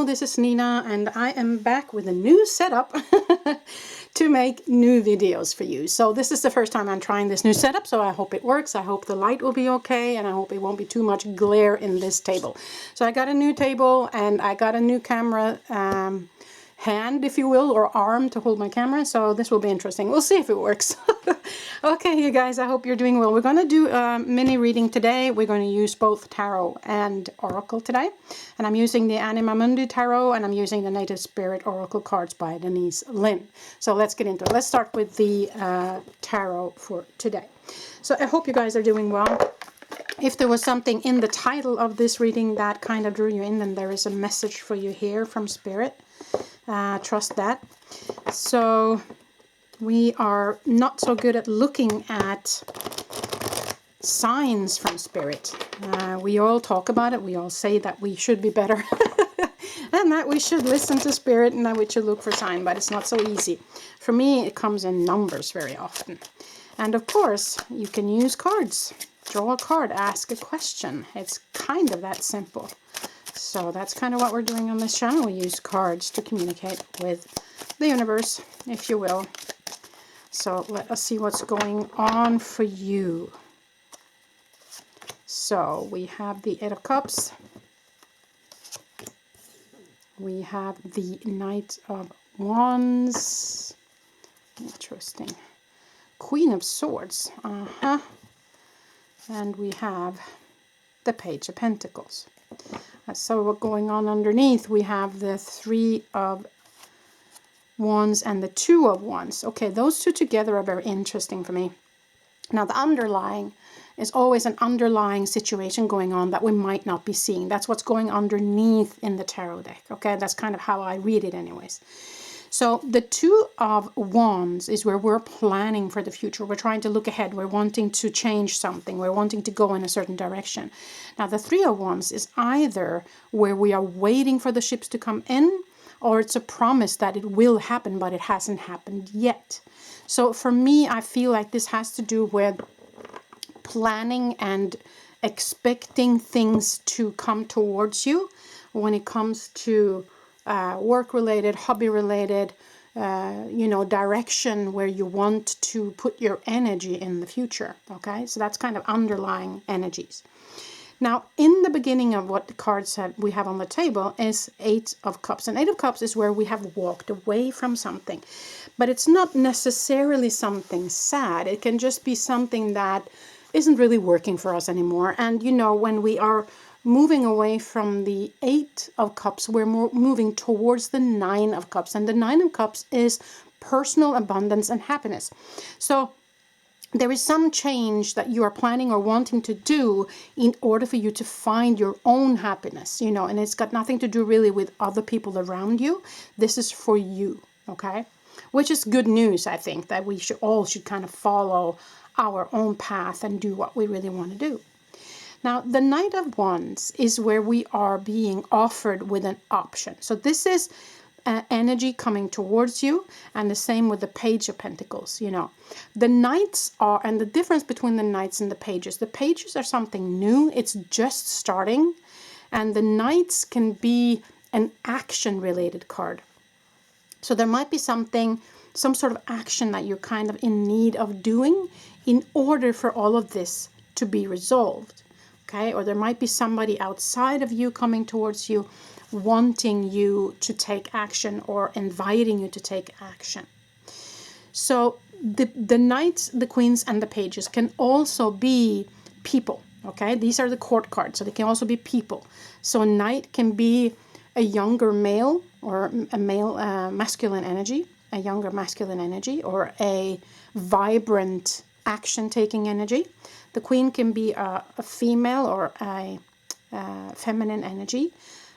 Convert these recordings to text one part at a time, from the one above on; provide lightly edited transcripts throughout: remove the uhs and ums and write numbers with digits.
this is Nina, and I am back with a new setup to make new videos for you. So this is the first time I'm trying this new setup, so I hope it works. I hope the light will be okay, and I hope it won't be too much glare in this table. So I got a new table, and I got a new camera hand, if you will, or arm to hold my camera, so this will be interesting. We'll see if it works. Okay, you guys, I hope you're doing well. We're going to do a mini reading today. We're going to use both tarot and oracle today, and I'm using the Anima Mundi tarot, and I'm using the Native Spirit Oracle cards by Denise Lynn. So let's get into it. Let's start with the tarot for today. So I hope you guys are doing well. If there was something in the title of this reading that kind of drew you in, then there is a message for you here from Spirit. Trust that. So we are not so good at looking at signs from Spirit. We all talk about it. We all say that we should be better and that we should listen to Spirit and that we should look for sign, but it's not so easy. For me, it comes in numbers very often. And of course, you can use cards. Draw a card, ask a question. It's kind of that simple. So that's kind of what we're doing on this channel. We use cards to communicate with the universe, if you will. So let us see what's going on for you. So we have the Eight of Cups. We have the Knight of Wands. Interesting. Queen of Swords. And we have the Page of Pentacles. So what's going on underneath, we have the Three of Wands and the Two of Wands. Okay, those two together are very interesting for me. Now, the underlying is always an underlying situation going on that we might not be seeing. That's what's going underneath in the tarot deck. Okay, that's kind of how I read it anyways. So the Two of Wands is where we're planning for the future. We're trying to look ahead. We're wanting to change something. We're wanting to go in a certain direction. Now, the Three of Wands is either where we are waiting for the ships to come in, or it's a promise that it will happen, but it hasn't happened yet. So for me, I feel like this has to do with planning and expecting things to come towards you when it comes to work-related, hobby-related, direction where you want to put your energy in the future. Okay, so that's kind of underlying energies. Now, in the beginning of what the cards we have on the table is Eight of Cups. And Eight of Cups is where we have walked away from something. But it's not necessarily something sad. It can just be something that isn't really working for us anymore. And, when we are moving away from the Eight of Cups, we're moving towards the Nine of Cups. And the Nine of Cups is personal abundance and happiness. So there is some change that you are planning or wanting to do in order for you to find your own happiness, and it's got nothing to do really with other people around you. This is for you, okay? Which is good news, I think, that we should kind of follow our own path and do what we really want to do. Now, the Knight of Wands is where we are being offered with an option. So this is energy coming towards you, and the same with the Page of Pentacles. The Knights are, and the difference between the Knights and the Pages are something new. It's just starting, and the Knights can be an action related card. So there might be some sort of action that you're kind of in need of doing in order for all of this to be resolved. Okay, or there might be somebody outside of you coming towards you, wanting you to take action or inviting you to take action. So the Knights, the Queens, and the Pages can also be people. Okay, these are the court cards, so they can also be people. So a knight can be a younger male or a male masculine energy, a younger masculine energy, or a vibrant action-taking energy. The Queen can be a female or a feminine energy,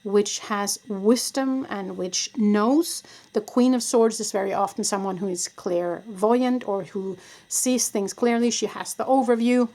which has wisdom and which knows. The Queen of Swords is very often someone who is clairvoyant or who sees things clearly. She has the overview,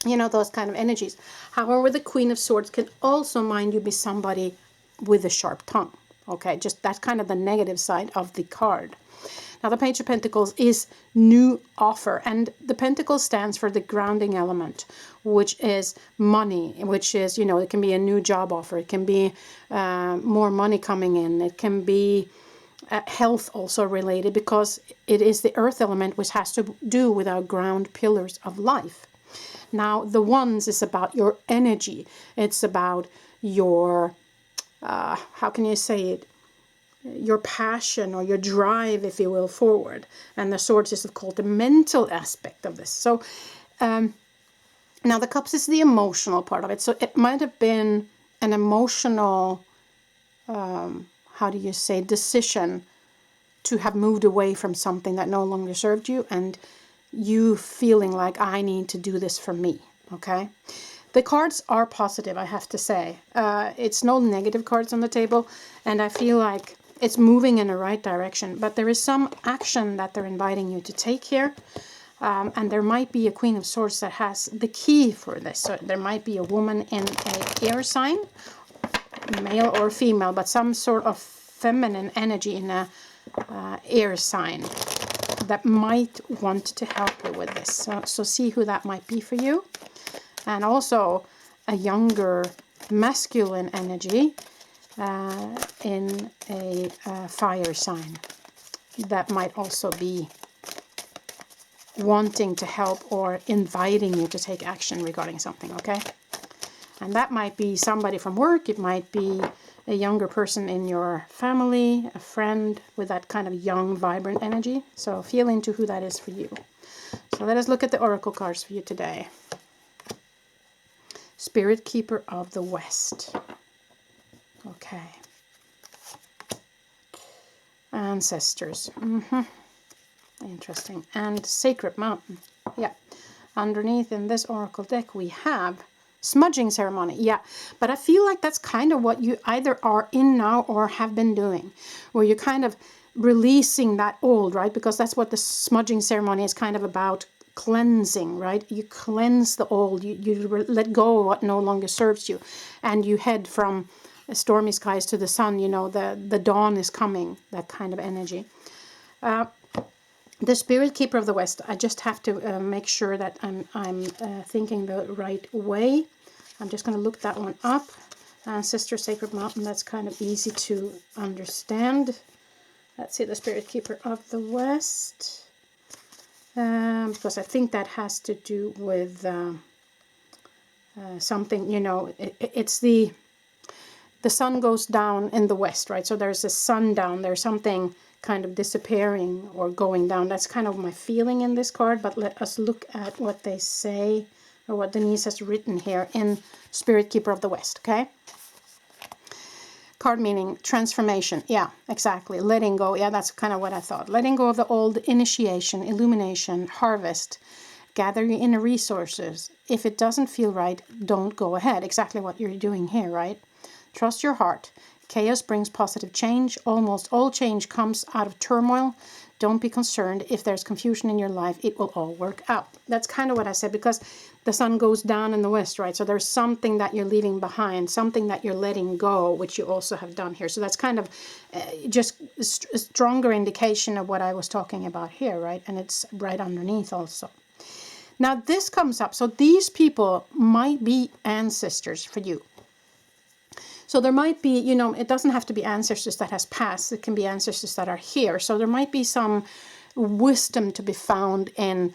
those kind of energies. However, the Queen of Swords can also, mind you, be somebody with a sharp tongue. Okay, just that's kind of the negative side of the card. Now the Page of Pentacles is new offer, and the Pentacle stands for the grounding element, which is money, which is, you know, it can be a new job offer, it can be more money coming in, it can be health also related, because it is the earth element, which has to do with our ground pillars of life. Now the Wands is about your energy, it's about your how can you say it, your passion or your drive, if you will, forward. And the Swords is called the mental aspect of this. So now the Cups is the emotional part of it. So it might have been an emotional how do you say, decision to have moved away from something that no longer served you, and you feeling like, I need to do this for me. Okay, the cards are positive, I have to say. It's no negative cards on the table, and I feel like it's moving in the right direction, but there is some action that they're inviting you to take here. And there might be a Queen of Swords that has the key for this. So there might be a woman in an air sign, male or female, but some sort of feminine energy in a air sign that might want to help you with this. So see who that might be for you. And also a younger masculine energy in a fire sign that might also be wanting to help or inviting you to take action regarding something, okay? And that might be somebody from work, it might be a younger person in your family, a friend with that kind of young, vibrant energy. So feel into who that is for you. So let us look at the oracle cards for you today. Spirit Keeper of the West. Okay. Ancestors. Interesting. And Sacred Mountain. Yeah. Underneath in this oracle deck we have smudging ceremony. Yeah. But I feel like that's kind of what you either are in now or have been doing, where you're kind of releasing that old, right? Because that's what the smudging ceremony is kind of about. Cleansing, right? You cleanse the old, you let go of what no longer serves you, and you head from stormy skies to the sun. You know, the dawn is coming, that kind of energy. The Spirit Keeper of the West, I just have to make sure that I'm thinking the right way. I'm just going to look that one up. Sister Sacred Mountain, that's kind of easy to understand. Let's see, the Spirit Keeper of the West. Because I think that has to do with something, you know, it's the sun goes down in the west, right? So there's a sundown, there's something kind of disappearing or going down. That's kind of my feeling in this card, but let us look at what they say, or what Denise has written here in Spirit Keeper of the West, okay? Card meaning transformation. Yeah, exactly. Letting go. Yeah, that's kind of what I thought. Letting go of the old, initiation, illumination, harvest. Gather your inner resources. If it doesn't feel right, don't go ahead. Exactly what you're doing here, right? Trust your heart. Chaos brings positive change. Almost all change comes out of turmoil. Don't be concerned if there's confusion in your life. It will all work out. That's kind of what I said, because the sun goes down in the west, right? So there's something that you're leaving behind, something that you're letting go, which you also have done here. So that's kind of just a stronger indication of what I was talking about here, right? And it's right underneath also. Now this comes up. So these people might be ancestors for you. So there might be, you know, it doesn't have to be ancestors that has passed. It can be ancestors that are here. So there might be some wisdom to be found in,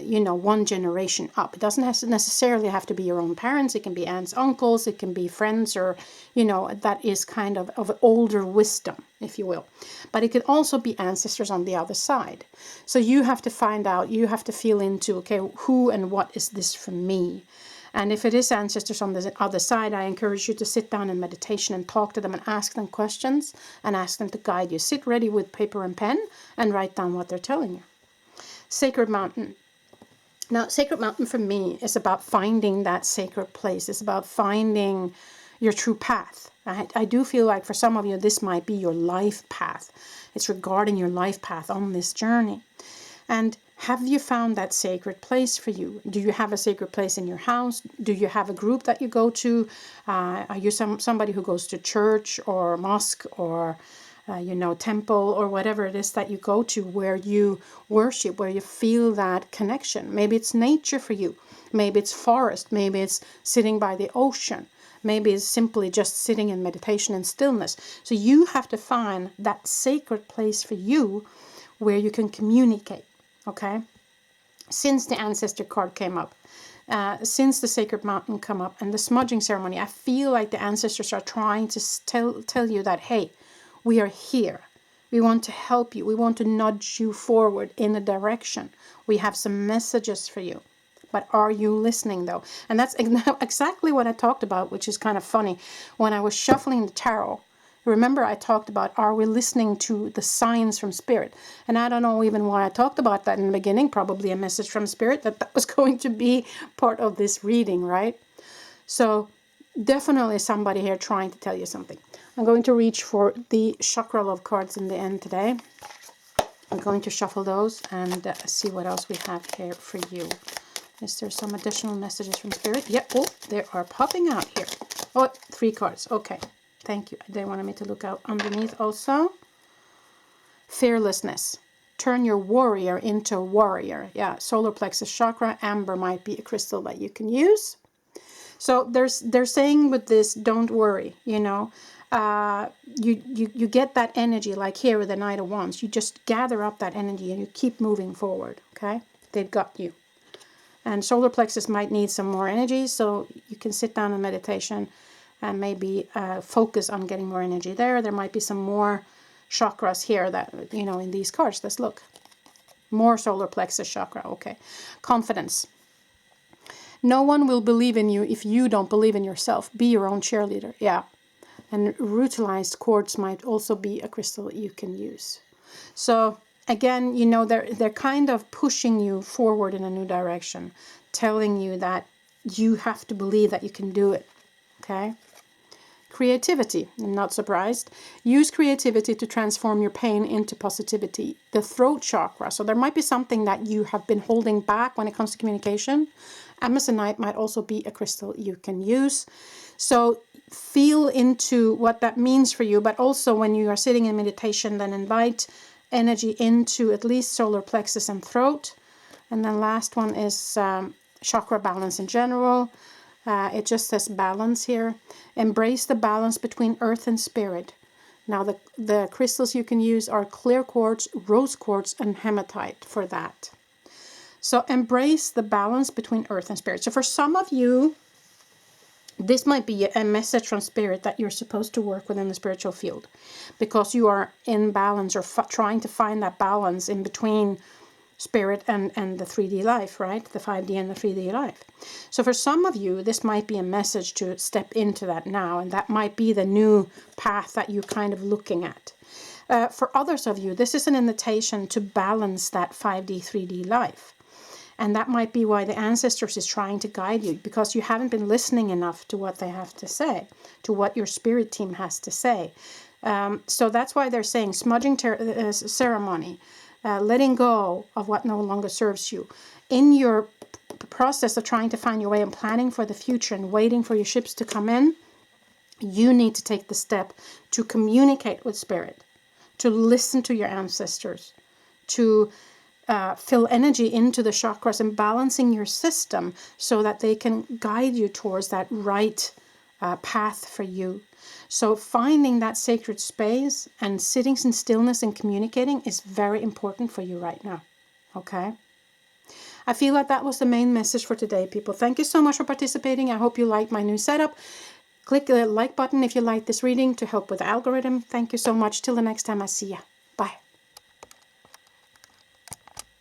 you know, one generation up. It doesn't necessarily have to be your own parents. It can be aunts, uncles. It can be friends, or, you know, that is kind of older wisdom, if you will. But it could also be ancestors on the other side. So you have to find out, you have to feel into, okay, who and what is this for me? And if it is ancestors on the other side, I encourage you to sit down in meditation and talk to them and ask them questions and ask them to guide you. Sit ready with paper and pen and write down what they're telling you. Sacred Mountain. Now, Sacred Mountain for me is about finding that sacred place. It's about finding your true path. I do feel like for some of you, this might be your life path. It's regarding your life path on this journey. And have you found that sacred place for you? Do you have a sacred place in your house? Do you have a group that you go to? Are you somebody who goes to church or mosque or temple or whatever it is that you go to where you worship, where you feel that connection. Maybe it's nature for you. Maybe it's forest. Maybe it's sitting by the ocean. Maybe it's simply just sitting in meditation and stillness. So you have to find that sacred place for you where you can communicate, okay? Since the ancestor card came up, since the sacred mountain come up and the smudging ceremony, I feel like the ancestors are trying to tell you that, hey, we are here. We want to help you. We want to nudge you forward in a direction. We have some messages for you. But are you listening, though? And that's exactly what I talked about, which is kind of funny. When I was shuffling the tarot, remember I talked about, are we listening to the signs from Spirit? And I don't know even why I talked about that in the beginning. Probably a message from Spirit that was going to be part of this reading, right? So definitely somebody here trying to tell you something. I'm going to reach for the chakra love cards in the end today. I'm going to shuffle those and see what else we have here for you. Is there some additional messages from Spirit? Yeah, oh, they are popping out here. Oh, 3 cards. Okay, thank you. They wanted me to look out underneath also. Fearlessness. Turn your warrior into a warrior. Yeah, solar plexus chakra. Amber might be a crystal that you can use. So they're saying with this, don't worry, you get that energy like here with the Knight of Wands. You just gather up that energy and you keep moving forward, okay? They've got you. And solar plexus might need some more energy, so you can sit down in meditation and maybe focus on getting more energy there. There might be some more chakras here that, in these cards. Let's look. More solar plexus chakra, okay. Confidence. No one will believe in you if you don't believe in yourself. Be your own cheerleader, yeah. And rutilized quartz might also be a crystal that you can use. So again, they're kind of pushing you forward in a new direction, telling you that you have to believe that you can do it, okay? Creativity, I'm not surprised. Use creativity to transform your pain into positivity. The throat chakra, so there might be something that you have been holding back when it comes to communication. Amazonite might also be a crystal you can use. So feel into what that means for you, but also when you are sitting in meditation, then invite energy into at least solar plexus and throat. And then last one is chakra balance in general. It just says balance here. Embrace the balance between earth and spirit. Now the crystals you can use are clear quartz, rose quartz, and hematite for that. So embrace the balance between earth and spirit. So for some of you, this might be a message from Spirit that you're supposed to work within the spiritual field because you are in balance or trying to find that balance in between spirit and the 3D life, right? The 5D and the 3D life. So for some of you, this might be a message to step into that now, and that might be the new path that you're kind of looking at. For others of you, this is an invitation to balance that 5D, 3D life. And that might be why the ancestors is trying to guide you, because you haven't been listening enough to what they have to say, to what your spirit team has to say. So that's why they're saying smudging ceremony, letting go of what no longer serves you. In your process of trying to find your way and planning for the future and waiting for your ships to come in, you need to take the step to communicate with Spirit, to listen to your ancestors, to fill energy into the chakras and balancing your system so that they can guide you towards that right path for you. So finding that sacred space and sitting in stillness and communicating is very important for you right now. Okay? I feel like that was the main message for today, people. Thank you so much for participating. I hope you liked my new setup. Click the like button if you like this reading to help with the algorithm. Thank you so much. Till the next time, I see ya.